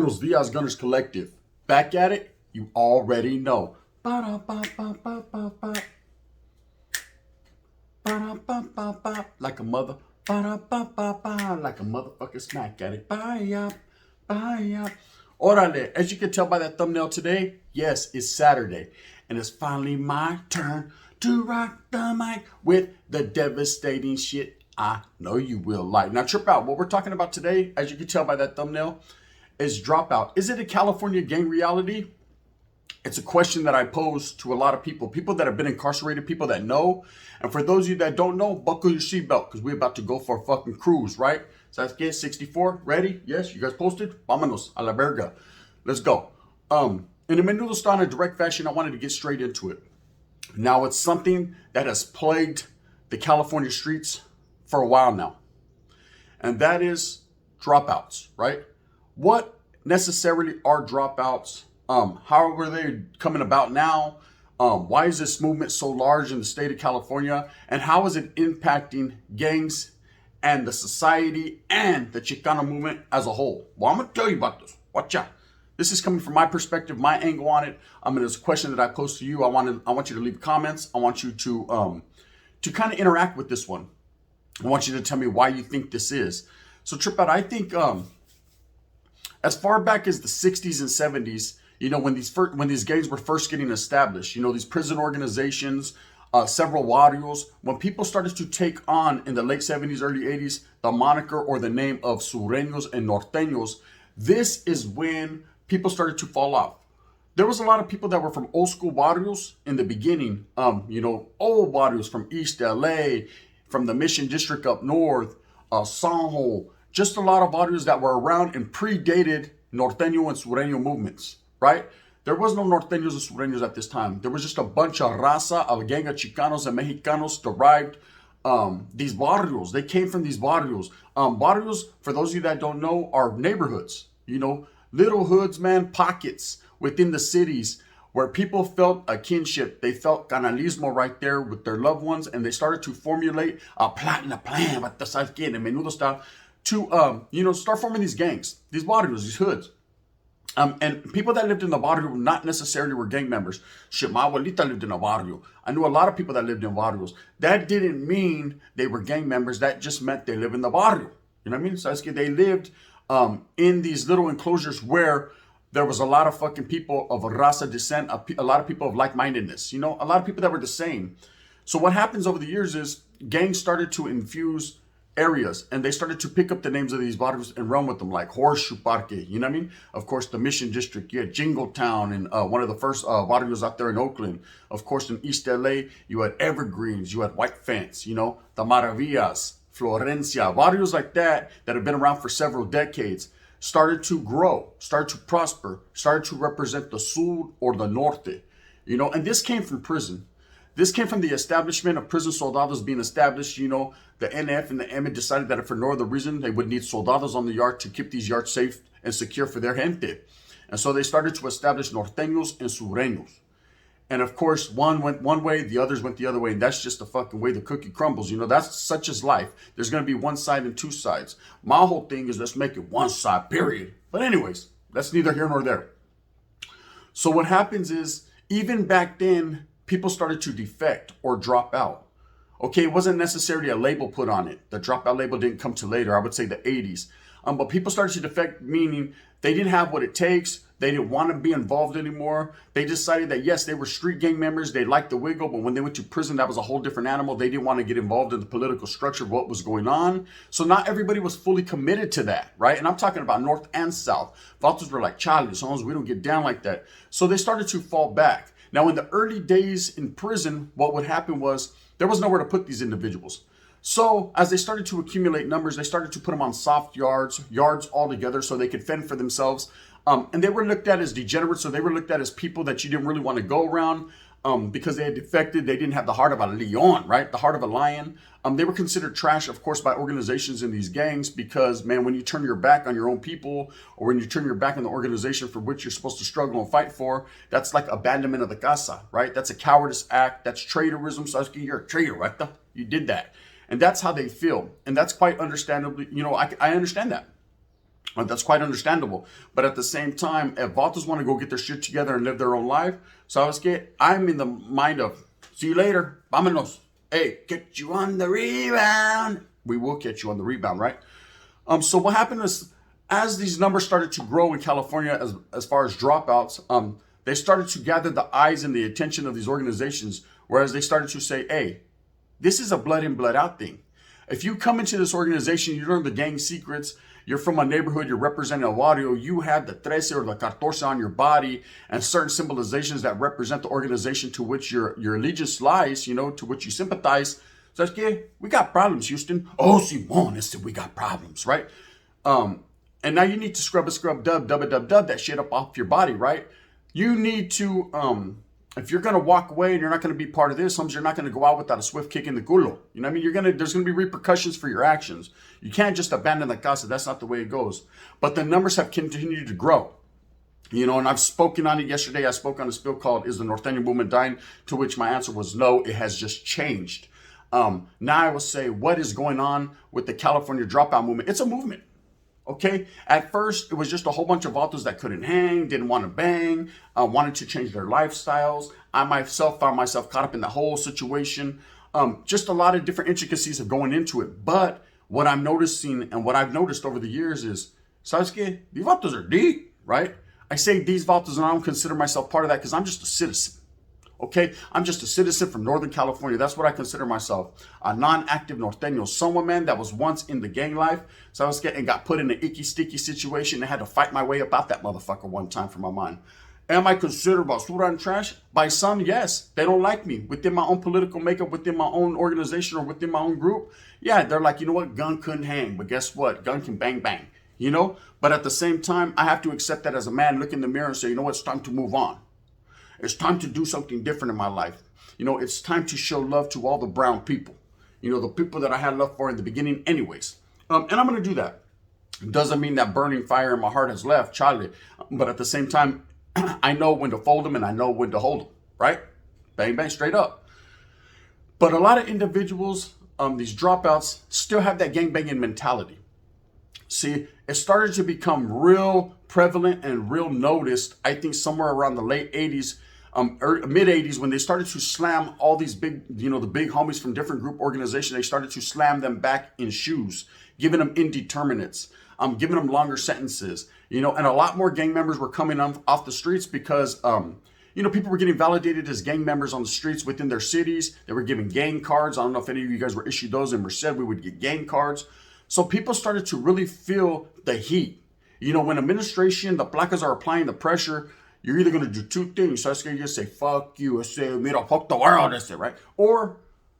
Buenos Dias Gunners Collective. Back at it, you already know. Ba-da-ba-ba-ba-ba-ba. Ba-da-ba-ba-ba. Like a mother. Ba-da-ba-ba-ba. Like a motherfucking smack at it. Bye-ya. Bye-ya. Orale, as you can tell by that thumbnail today, yes, it's Saturday. And it's finally my turn to rock the mic with the devastating shit I know you will like. Now, trip out. What we're talking about today, as you can tell by that thumbnail, is Dropout. Is it a California gang reality? It's a question that I pose to a lot of people that have been incarcerated, people that know. And for those of you that don't know, buckle your seatbelt because we're about to go for a fucking cruise, right? Sasuke 64, ready? Yes, you guys posted? Vámonos, a la verga. Let's go. In a menudo style in a direct fashion, I wanted to get straight into it. Now, it's something that has plagued the California streets for a while now. And that is dropouts, right? What necessarily are dropouts? How are they coming about now? Why is this movement so large in the state of California? And how is it impacting gangs and the society and the Chicano movement as a whole? Well, I'm going to tell you about this. Watch out. This is coming from my perspective, my angle on it. It's a question that I pose to you. I want you to leave comments. I want you to kind of interact with this one. I want you to tell me why you think this is. So, Trip Out, I think as far back as the 60s and 70s, you know, when these gangs were first getting established, you know, these prison organizations, several barrios, when people started to take on in the late 70s, early 80s, the moniker or the name of sureños and norteños, this is when people started to fall off. There was a lot of people that were from old school barrios in the beginning, old barrios from East LA, from the Mission District up north, Sanjo, just a lot of barrios that were around and predated norteño and sureño movements, right? There was no norteños and sureños at this time. There was just a bunch of raza, of a gang of Chicanos and Mexicanos derived these barrios. They came from these barrios. Barrios, for those of you that don't know, are neighborhoods, you know, little hoods, man, pockets within the cities where people felt a kinship. They felt canalismo right there with their loved ones, and they started to formulate a plan, but the sabes que, en menudo style, to, start forming these gangs, these barrios, these hoods. And people that lived in the barrio not necessarily were gang members. Shit, my abuelita lived in a barrio. I knew a lot of people that lived in barrios. That didn't mean they were gang members. That just meant they live in the barrio. You know what I mean? So they lived in these little enclosures where there was a lot of fucking people of a raza descent, a lot of people of like-mindedness, you know, a lot of people that were the same. So what happens over the years is gangs started to infuse areas and they started to pick up the names of these barrios and run with them, like Horseshoe Parque, you know what I mean? Of course, the Mission District, you had Jingletown and one of the first barrios out there in Oakland. Of course, in East LA, you had Evergreens, you had White Fence, you know, the Maravillas, Florencia, barrios like that have been around for several decades, started to grow, started to prosper, started to represent the sur or the norte, you know, and this came from prison. This came from the establishment of prison soldados being established. You know, the NF and the M decided that if for no other reason, they would need soldados on the yard to keep these yards safe and secure for their gente. And so they started to establish norteños and sureños. And of course, one went one way, the others went the other way. And that's just the fucking way the cookie crumbles. You know, that's such as life. There's going to be one side and two sides. My whole thing is let's make it one side, period. But anyways, that's neither here nor there. So what happens is, even back then, people started to defect or drop out. Okay, it wasn't necessarily a label put on it. The dropout label didn't come to later. I would say the 80s. But people started to defect, meaning they didn't have what it takes. They didn't want to be involved anymore. They decided that, yes, they were street gang members. They liked the wiggle, but when they went to prison, that was a whole different animal. They didn't want to get involved in the political structure of what was going on. So not everybody was fully committed to that, right? And I'm talking about North and South. Vatos were like, Charlie, as long as we don't get down like that. So they started to fall back. Now, in the early days in prison, what would happen was there was nowhere to put these individuals. So as they started to accumulate numbers, they started to put them on soft yards altogether so they could fend for themselves. And they were looked at as degenerates, so they were looked at as people that you didn't really want to go around because they had defected. They didn't have the heart of a leon, right? The heart of a lion. They were considered trash, of course, by organizations in these gangs because, man, when you turn your back on your own people or when you turn your back on the organization for which you're supposed to struggle and fight for, that's like abandonment of the casa, right? That's a cowardice act. That's traitorism. So you're a traitor, right? You did that. And that's how they feel. And that's quite understandably, you know, I understand that. That's quite understandable. But at the same time, if Vatos want to go get their shit together and live their own life, sabes que I'm in the mind of, see you later, vámonos. Hey, get you on the rebound. We will get you on the rebound, right? So what happened is, as these numbers started to grow in California, as far as dropouts, they started to gather the eyes and the attention of these organizations, whereas they started to say, hey, this is a blood in, blood out thing. If you come into this organization, you learn the gang secrets, you're from a neighborhood, you're representing a barrio, you have the 13 or the 14 on your body and certain symbolizations that represent the organization to which your allegiance lies, you know, to which you sympathize. So it's, yeah, we got problems, Houston. Oh, Simon, it's we got problems, right? And now you need to scrub dub that shit up off your body, right? You need to, if you're going to walk away and you're not going to be part of this, you're not going to go out without a swift kick in the culo. You know what I mean? There's going to be repercussions for your actions. You can't just abandon the casa. That's not the way it goes. But the numbers have continued to grow. You know, and I've spoken on it yesterday. I spoke on a spill called, Is the Norteño Movement Dying? To which my answer was no, it has just changed. Now I will say, what is going on with the California dropout movement? It's a movement. Okay, at first it was just a whole bunch of vatos that couldn't hang, didn't want to bang, wanted to change their lifestyles. I myself found myself caught up in the whole situation. Just a lot of different intricacies of going into it. But what I'm noticing and what I've noticed over the years is, ¿sabes qué? These vatos are deep, right? I say these vatos and I don't consider myself part of that because I'm just a citizen. Okay, I'm just a citizen from Northern California. That's what I consider myself. A non-active norteño. Someone, man, that was once in the gang life. So I was getting got put in an icky, sticky situation and had to fight my way up out that motherfucker one time for my mind. Am I considered basura and trash? By some, yes. They don't like me. Within my own political makeup, within my own organization, or within my own group, yeah, they're like, you know what? Gun couldn't hang. But guess what? Gun can bang, bang. You know? But at the same time, I have to accept that as a man, look in the mirror and say, you know what? It's time to move on. It's time to do something different in my life. You know, it's time to show love to all the brown people. You know, the people that I had love for in the beginning anyways. And I'm going to do that. It doesn't mean that burning fire in my heart has left, Charlie. But at the same time, I know when to fold them and I know when to hold them, right? Bang, bang, straight up. But a lot of individuals, these dropouts, still have that gangbanging mentality. See, it started to become real prevalent and real noticed, I think somewhere around the late 80s, mid 80s, when they started to slam all these big, you know, the big homies from different group organizations. They started to slam them back in shoes, giving them indeterminates, giving them longer sentences, you know, and a lot more gang members were coming off the streets because, you know, people were getting validated as gang members on the streets within their cities. They were giving gang cards. I don't know if any of you guys were issued those in Merced. We would get gang cards. So people started to really feel the heat. You know, when administration, the placas are applying the pressure, you're either going to do two things. So that's going to say, fuck you, I say, mira, fuck the world, that's it, right? Or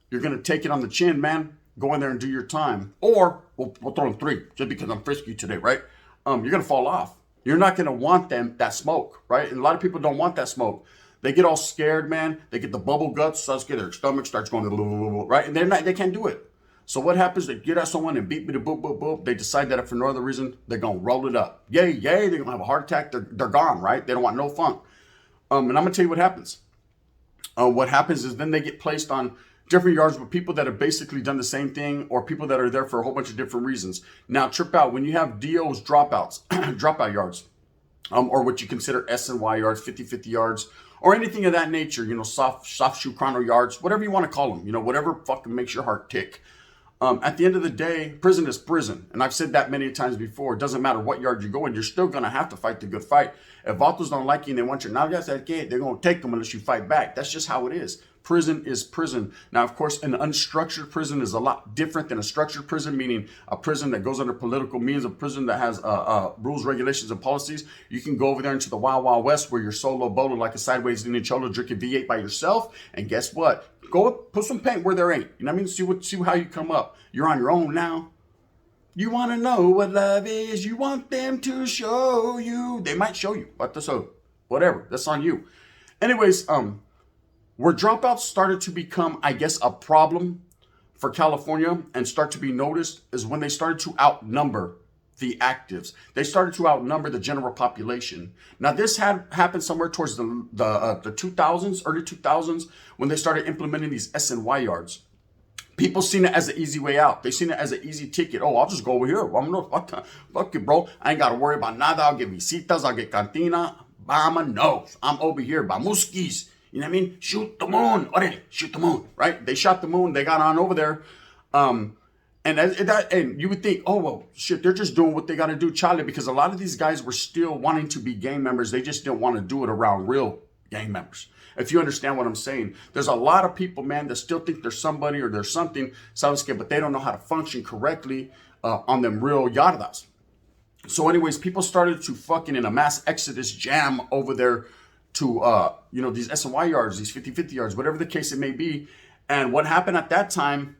you're going to take it on the chin, man, go in there and do your time. Or we'll throw in three, just because I'm frisky today, right? You're going to fall off. You're not going to want that smoke, right? And a lot of people don't want that smoke. They get all scared, man. They get the bubble guts, so their stomach starts going, right? And they can't do it. So what happens? They get at someone and beat me to boop, boop, boop. They decide that if for no other reason, they're going to roll it up. Yay, they're going to have a heart attack. They're gone, right? They don't want no funk. And I'm going to tell you what happens. What happens is then they get placed on different yards with people that have basically done the same thing or people that are there for a whole bunch of different reasons. Now, trip out. When you have DOs, dropouts, dropout yards, or what you consider S&Y yards, 50-50 yards, or anything of that nature, you know, soft shoe chrono yards, whatever you want to call them, you know, whatever fucking makes your heart tick. At the end of the day, prison is prison. And I've said that many times before. It doesn't matter what yard you go in. You're still going to have to fight the good fight. If vatos don't like you and they want your nalgas, they're going to take them unless you fight back. That's just how it is. Prison is prison. Now, of course, an unstructured prison is a lot different than a structured prison, meaning a prison that goes under political means, a prison that has rules, regulations, and policies. You can go over there into the Wild Wild West where you're solo bolo like a sideways Indian cholo drinking V8 by yourself. And guess what? Go put some paint where there ain't. You know what I mean? See how you come up. You're on your own now. You want to know what love is. You want them to show you. They might show you. But so whatever. That's on you. Anyways, where dropouts started to become, I guess, a problem for California and start to be noticed is when they started to outnumber the actives. They started to outnumber the general population. Now, this had happened somewhere towards the 2000s, early 2000s, when they started implementing these S&Y yards. People seen it as an easy way out. They seen it as an easy ticket. Oh, I'll just go over here. I'm gonna fuck it, bro. I ain't gotta worry about nada. I'll get visitas. I'll get cantina. No, I'm over here. Bamuskis. You know what I mean? Shoot the moon. Orale, shoot the moon. Right? They shot the moon. They got on over there. And you would think, oh, well, shit, they're just doing what they got to do, Charlie, because a lot of these guys were still wanting to be gang members. They just didn't want to do it around real gang members. If you understand what I'm saying, there's a lot of people, man, that still think there's somebody or there's something, but they don't know how to function correctly on them real yardas. So anyways, people started to fucking in a mass exodus jam over there to, these SNY yards, these 50-50 yards, whatever the case it may be. And what happened at that time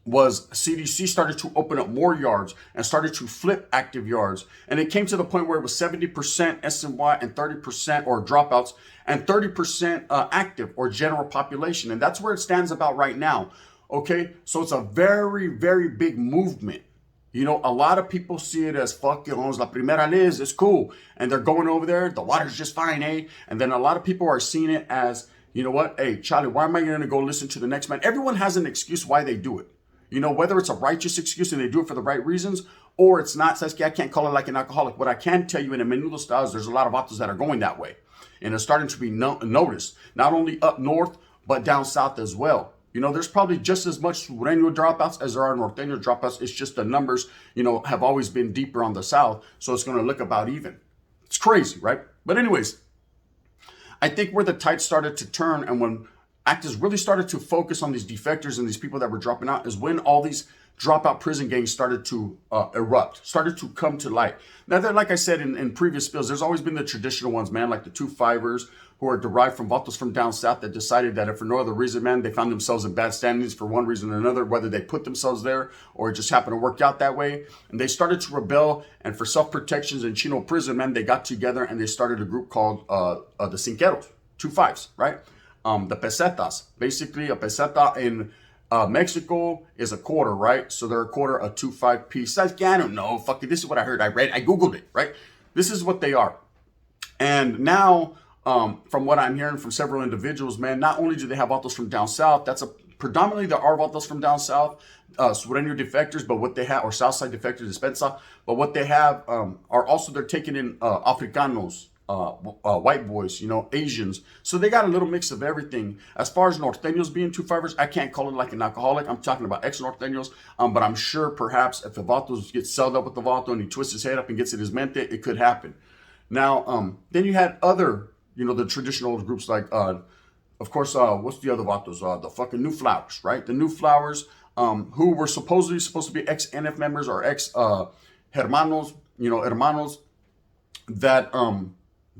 was CDC started to open up more yards and started to flip active yards. And it came to the point where it was 70% SNY and 30% or dropouts and 30% active or general population. And that's where it stands about right now. Okay, so it's a very, very big movement. You know, a lot of people see it as, fuck it, la primera liz, it's cool. And they're going over there, the water's just fine, eh? And then a lot of people are seeing it as, you know what, hey, Charlie, why am I going to go listen to the next man? Everyone has an excuse why they do it. You know, whether it's a righteous excuse and they do it for the right reasons, or it's not. Sasuke, I can't call it like an alcoholic. What I can tell you in a menudo style is there's a lot of vatos that are going that way. And it's starting to be noticed, not only up north, but down south as well. You know, there's probably just as much Sureño dropouts as there are Norteño dropouts. It's just the numbers, you know, have always been deeper on the south. So it's going to look about even. It's crazy, right? But anyways, I think where the tide started to turn and when actors really started to focus on these defectors and these people that were dropping out is when all these dropout prison gangs started to erupt, started to come to light. Now, like I said in previous spills, there's always been the traditional ones, man, like the 2-5ers who are derived from vatos from down south that decided that if for no other reason, man, they found themselves in bad standings for one reason or another, whether they put themselves there or it just happened to work out that way. And they started to rebel. And for self-protections in Chino prison, man, they got together and they started a group called the Cinqueros, 2-5s, right? The pesetas. Basically, a peseta in Mexico is a quarter, right? So they're a quarter, a 2-5 piece. I don't know. Fuck it. This is what I heard. I read. I Googled it, right? This is what they are. And now, from what I'm hearing from several individuals, man, not only do they have vatos from down south, predominantly there are vatos from down south, Sureño defectors, but what they have, or Southside defectors, dispensa, but what they have are also, they're taking in Africanos, white boys, you know, Asians. So they got a little mix of everything. As far as Norteños being 2-5ers, I can't call it like an alcoholic. I'm talking about ex-Norteños. But I'm sure perhaps if the vatos gets sold up with the vato and he twists his head up and gets it his mente, it could happen. Now, then you had other, you know, the traditional groups like, of course, what's the other vatos? The fucking New Flowers, right? The New Flowers, who were supposed to be ex-NF members or ex-hermanos, you know, hermanos that,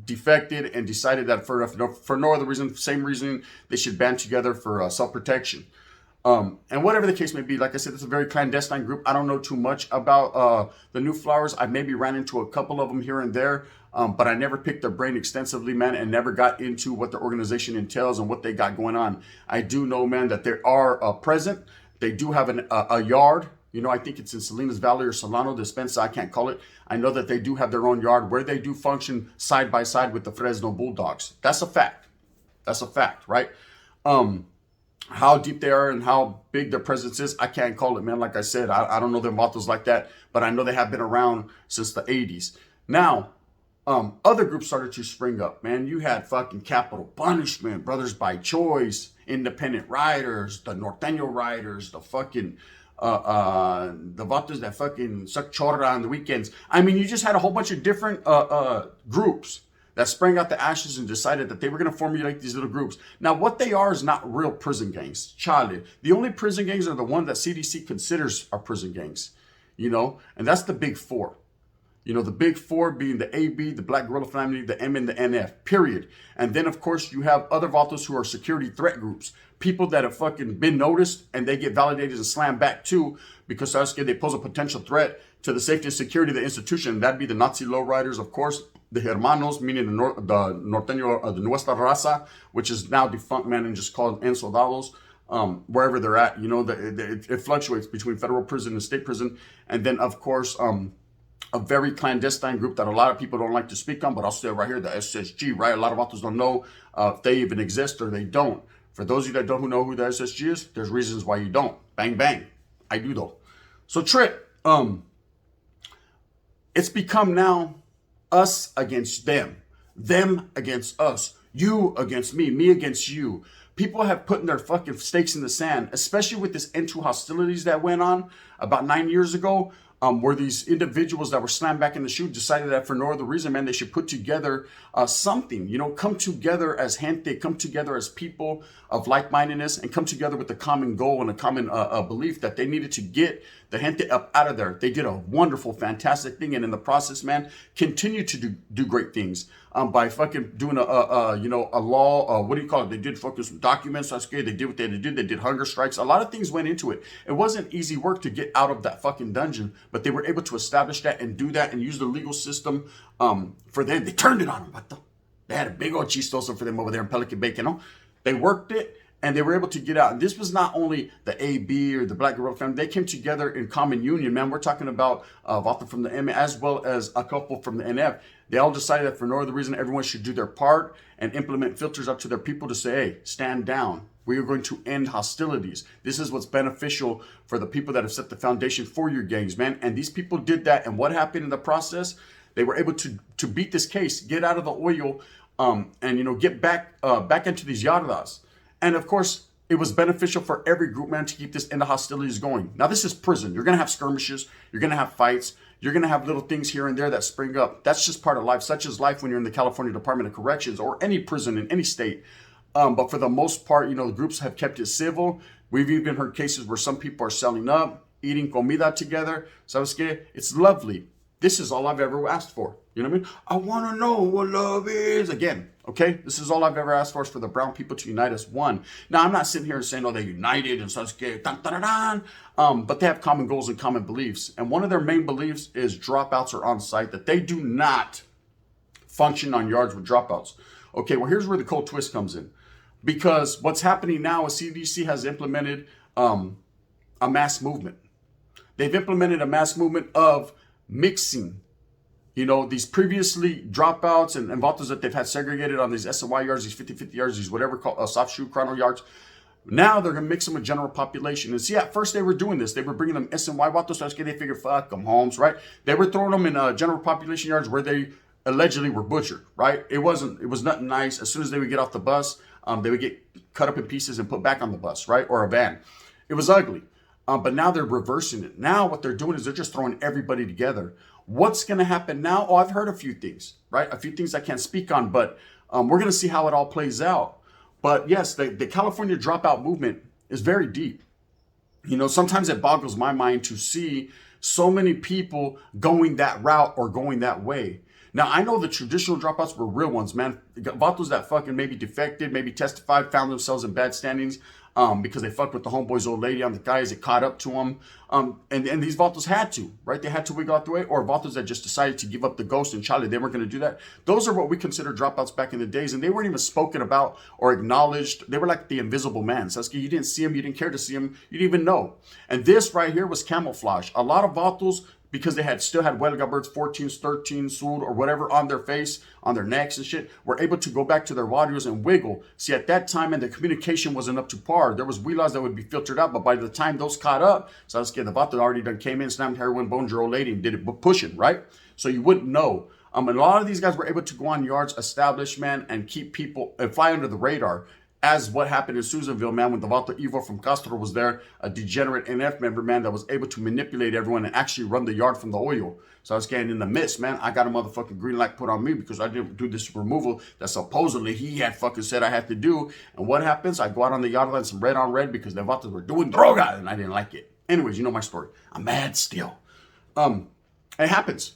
defected and decided that for no other reason, same reason, they should band together for self-protection. And whatever the case may be, like I said, it's a very clandestine group. I don't know too much about the New Flowers. I maybe ran into a couple of them here and there, but I never picked their brain extensively, man, and never got into what their organization entails and what they got going on. I do know, man, that they are present. They do have a yard. You know, I think it's in Salinas Valley or Solano, Despensa, I can't call it. I know that they do have their own yard where they do function side by side with the Fresno Bulldogs. That's a fact. That's a fact, right? How deep they are and how big their presence is, I can't call it, man. Like I said, I don't know their vatos like that, but I know they have been around since the 80s. Now, other groups started to spring up, man. You had fucking Capital Punishment, Brothers by Choice, Independent Riders, the Norteño Riders, the fucking... the vatos that fucking suck chorra on the weekends. I mean, you just had a whole bunch of different groups that sprang out the ashes and decided that they were going to formulate these little groups. Now, what they are is not real prison gangs. Charlie, the only prison gangs are the ones that CDC considers are prison gangs, you know, and that's the big four. You know, the big four being the AB, the Black Guerrilla Family, the M, and the NF, period. And then, of course, you have other vatos who are security threat groups. People that have fucking been noticed and they get validated and slammed back too because they pose a potential threat to the safety and security of the institution. That'd be the Nazi lowriders, of course, the Hermanos, meaning the Norteño, the Nuestra Raza, which is now defunct, man, and just called En Soldados. Wherever they're at, you know, it fluctuates between federal prison and state prison. And then, of course, a very clandestine group that a lot of people don't like to speak on, but I'll say it right here, the SSG, right? A lot of authors don't know if they even exist or they don't. For those of you that don't know who the SSG is, there's reasons why you don't. Bang, bang. I do though. So Trip, it's become now us against them against us, you against me against you. People have put their fucking stakes in the sand, especially with this N2 hostilities that went on about 9 years ago, where these individuals that were slammed back in the shoe decided that for no other reason, man, they should put together something, come together as gente, come together as people of like-mindedness, and come together with a common goal and a common belief that they needed to get the gente up out of there. They did a wonderful, fantastic thing, and in the process, man, continue to do great things by fucking doing a law. What do you call it? They did fucking some documents. That's good. They did what they had to do. They did hunger strikes. A lot of things went into it. It wasn't easy work to get out of that fucking dungeon, but they were able to establish that and do that and use the legal system for them. They turned it on them. But they had a big old chistoso for them over there in Pelican Bay, They worked it. And they were able to get out. And this was not only the AB or the Black Guerrilla family. They came together in common union, man. We're talking about Vata from the M as well as a couple from the NF. They all decided that for no other reason, everyone should do their part and implement filters up to their people to say, hey, stand down. We are going to end hostilities. This is what's beneficial for the people that have set the foundation for your gangs, man. And these people did that. And what happened in the process? They were able to beat this case, get out of the oil, and get back into these yardas. And of course, it was beneficial for every group, man, to keep this end of hostilities going. Now, this is prison. You're going to have skirmishes. You're going to have fights. You're going to have little things here and there that spring up. That's just part of life, such as life when you're in the California Department of Corrections or any prison in any state. But for the most part, the groups have kept it civil. We've even heard cases where some people are selling up, eating comida together. ¿Sabes qué? It's lovely. This is all I've ever asked for. You know what I mean? I want to know what love is. Again, okay? This is all I've ever asked for is for the brown people to unite as one. Now, I'm not sitting here and saying, they're united and such. But they have common goals and common beliefs. And one of their main beliefs is dropouts are on site, that they do not function on yards with dropouts. Okay, well, here's where the cold twist comes in. Because what's happening now is CDC has implemented a mass movement. They've implemented a mass movement of mixing, these previously dropouts and vatos that they've had segregated on these SNY yards, these 50-50 yards, these whatever called soft shoe chrono yards. Now they're going to mix them with general population. And see, at first they were doing this. They were bringing them SNY vatos. So they figured, fuck them, Holmes, right? They were throwing them in general population yards where they allegedly were butchered, right? It was nothing nice. As soon as they would get off the bus, they would get cut up in pieces and put back on the bus, right? Or a van. It was ugly. But now they're reversing it. Now what they're doing is they're just throwing everybody together. What's going to happen now? Oh, I've heard a few things, right? A few things I can't speak on, but we're going to see how it all plays out. But yes, the California dropout movement is very deep. Sometimes it boggles my mind to see so many people going that route or going that way. Now, I know the traditional dropouts were real ones, man. Vatos that fucking maybe defected, maybe testified, found themselves in bad standings because they fucked with the homeboy's old lady on the guys that caught up to them. And these vatos had to, right? They had to wiggle out the way. Or vatos that just decided to give up the ghost and Charlie, they weren't going to do that. Those are what we consider dropouts back in the days. And they weren't even spoken about or acknowledged. They were like the invisible man. Sasuke, you didn't see him. You didn't care to see him. You didn't even know. And this right here was camouflage. A lot of vatos, because they still had huelga birds, 14s, 13s, sud, or whatever on their face, on their necks and shit, were able to go back to their barrios and wiggle. See, at that time, and the communication wasn't up to par. There was huilas that would be filtered out, but by the time those caught up, so I was getting the vato already done came in, slammed heroin, boned your old lady, and did it pushing, right? So you wouldn't know. And a lot of these guys were able to go on yards, establish, man, and keep people, and fly under the radar. As what happened in Susanville, man, when the Vato Evo from Castro was there, a degenerate NF member, man, that was able to manipulate everyone and actually run the yard from the oil. So I was getting in the midst, man. I got a motherfucking green light put on me because I didn't do this removal that supposedly he had fucking said I had to do. And what happens? I go out on the yard line, some red on red because the Vatos were doing droga and I didn't like it. Anyways, you know my story. I'm mad still. It happens.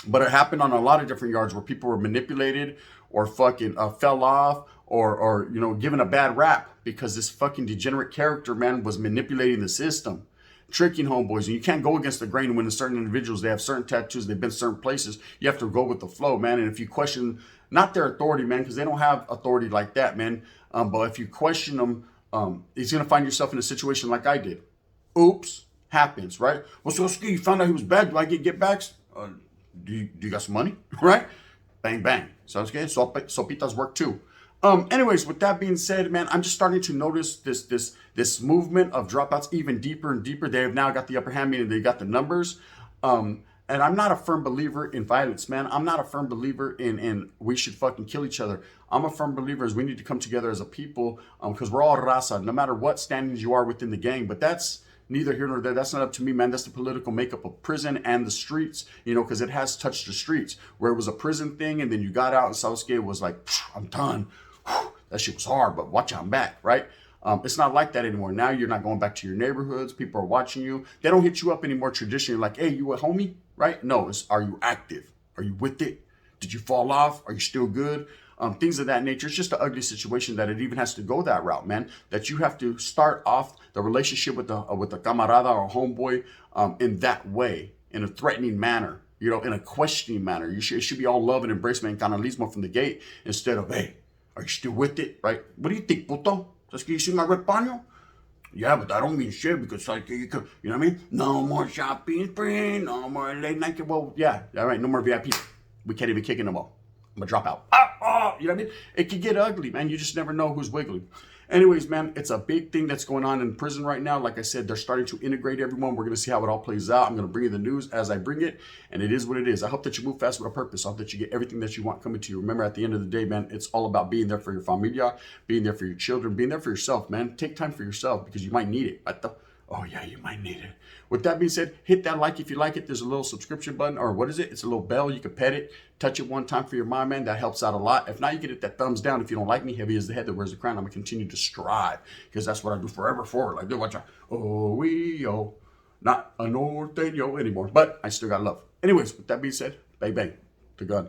But it happened on a lot of different yards where people were manipulated or fucking fell off or given a bad rap because this fucking degenerate character, man, was manipulating the system, tricking homeboys. And you can't go against the grain when certain individuals, they have certain tattoos, they've been certain places. You have to go with the flow, man. And if you question, not their authority, man, because they don't have authority like that, man. But if you question them, he's going to find yourself in a situation like I did. Oops, happens, right? Well, so you found out he was bad. Do I get backs? Do you got some money, right? Bang, bang. Sounds good. Sopitas work too. Anyways, with that being said, man, I'm just starting to notice this movement of dropouts even deeper and deeper. They have now got the upper hand, meaning they got the numbers. And I'm not a firm believer in violence, man. I'm not a firm believer in we should fucking kill each other. I'm a firm believer is we need to come together as a people, because we're all raza, no matter what standings you are within the gang. But that's neither here nor there. That's not up to me, man. That's the political makeup of prison and the streets, because it has touched the streets where it was a prison thing, and then you got out and Southgate was like, I'm done. That shit was hard, but watch out, I'm back, right? It's not like that anymore. Now you're not going back to your neighborhoods. People are watching you. They don't hit you up anymore traditionally like, hey, you a homie, right? No, it's, are you active? Are you with it? Did you fall off? Are you still good? Things of that nature. It's just an ugly situation that it even has to go that route, man. That you have to start off the relationship with the camarada or homeboy in that way, in a threatening manner, in a questioning manner. It should be all love and embracement and canalismo from the gate instead of, hey, are you still with it, right? What do you think, puto? Just que you see my red paño? Yeah, but I don't mean shit because like you know what I mean? No more shopping spree, no more late night. Well, yeah, all right, no more VIP. We can't even kick in the ball. I'm gonna drop out. You know what I mean? It could get ugly, man. You just never know who's wiggling. Anyways, man, it's a big thing that's going on in prison right now. Like I said, they're starting to integrate everyone. We're going to see how it all plays out. I'm going to bring you the news as I bring it, and it is what it is. I hope that you move fast with a purpose. I hope that you get everything that you want coming to you. Remember, at the end of the day, man, it's all about being there for your familia, being there for your children, being there for yourself, man. Take time for yourself because you might need it. Oh, yeah, you might need it. With that being said, hit that like if you like it. There's a little subscription button, or what is it? It's a little bell. You can pet it. Touch it one time for your mind, man. That helps out a lot. If not, you can hit that thumbs down. If you don't like me, heavy as the head that wears the crown, I'm going to continue to strive because that's what I do forever forward. Like, dude, watch out. Oh, not a norteño anymore, but I still got love. Anyways, with that being said, bang, bang, to gun.